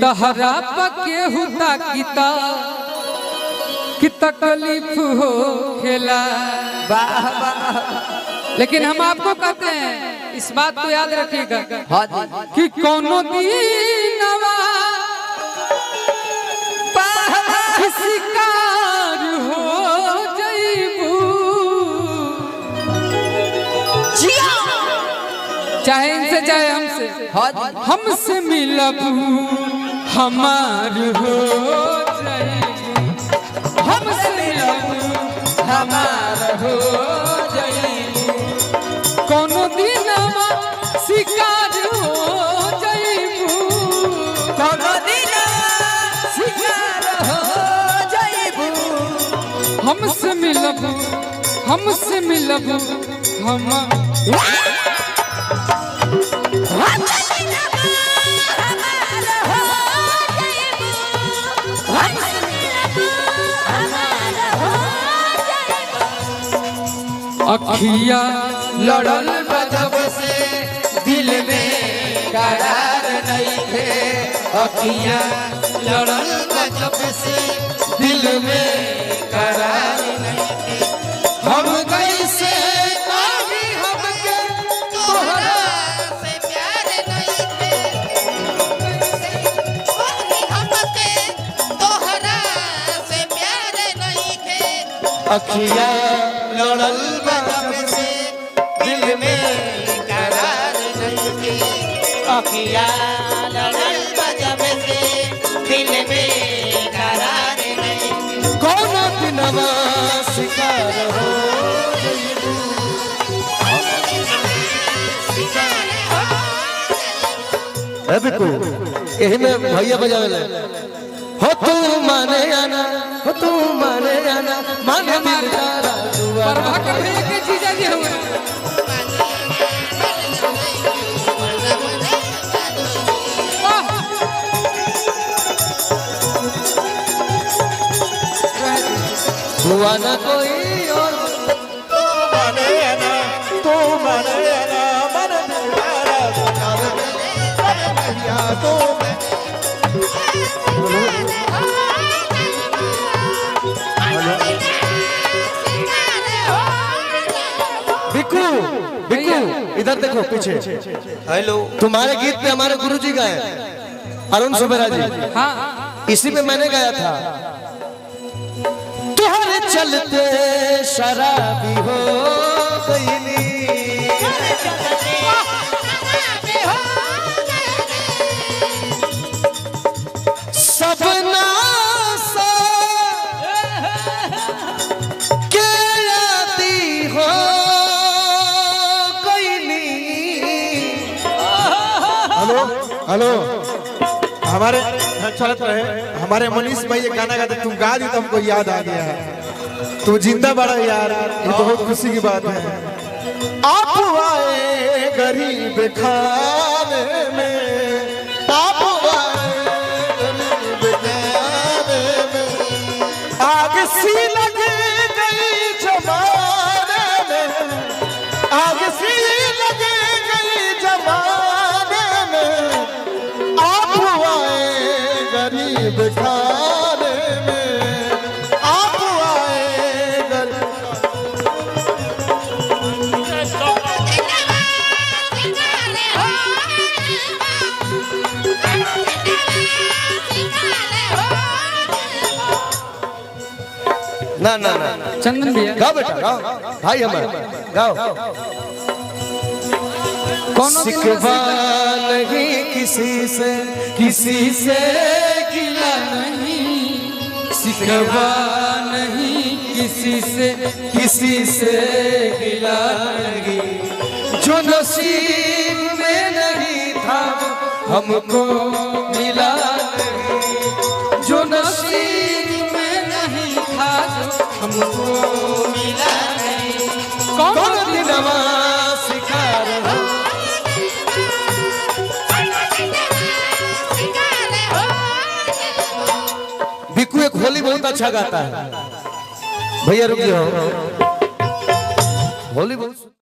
तहरा पके हुता किता कि तकलीफ हो खेला। लेकिन हम आपको कहते हैं इस बात को याद रखिएगा कि कोनो दीनवा शिकार हो जईबू, चाहे इनसे चाहे हमसे, हमसे मिलबू हमार हो जईबू, हमसे मिलबू हमार हो जईबू, कोनो दिनवा शिकार हो जईबू, कोनो दिनवा शिकार हो जईबू, हमसे मिलबू हम अखिया लड़ल जब से दिल में करार नहीं थे, अखिया लड़ल जब से दिल में करार नहीं थे, हम कैसे कभी हमके तोहरा से प्यार नहीं थे, हमके तोहरा से प्यार नहीं थे, अखिया लड़ल से दिल में करार नहीं थी, अखिया लड़ल जब से दिल में करार नहीं थी, कौन दिनवा शिकार हो जईबू, बिल्कुल यही में भैया बजावे हो तू माने आना, हो तू माने आना, माने मारा परवा के भैया के जीजा जी हुए हुआ ना कोई और तू माने आना, तू माने आना, मन तुम्हारा भैया तो बिक्कू बिक्कू इधर देखो पीछे। हेलो, तुम्हारे गीत पे हमारे गुरुजी गाए अरुण सुबेरा जी, हाँ इसी पे मैंने गाया था। तुम्हारे चलते शराबी हो गईली, सबना के आती हो गईली। हेलो हेलो, हमारे चलत रहे हमारे मनीष भाई ये गाना गाते, तुम गा दी तो हमको याद आ गया है, तू जिंदा बड़ा यार, ये बहुत खुशी की बात है। आप आए गरीब खाने में, आप आए गरीब खाने में, आग सी लग गई जमाने में, आग सी लग गई जमाने में, आप आए गरीब खाने में, आप आए गरीब। ना ना ना चंदन भैया गाओ बेटा गाओ, भाई हमारे गाओ। शिकवा नहीं किसी से, किसी से गिला नहीं, शिकवा नहीं किसी से, किसी से गिला नहीं, जो नसीब में नहीं था हमको मिला नहीं, जो नसीब में नहीं था हमको मिला नहीं, कौन दिनवा शिकार हो। बिक्कू एक होली बहुत अच्छा गाता है भैया, रुक जाओ, होली बहुत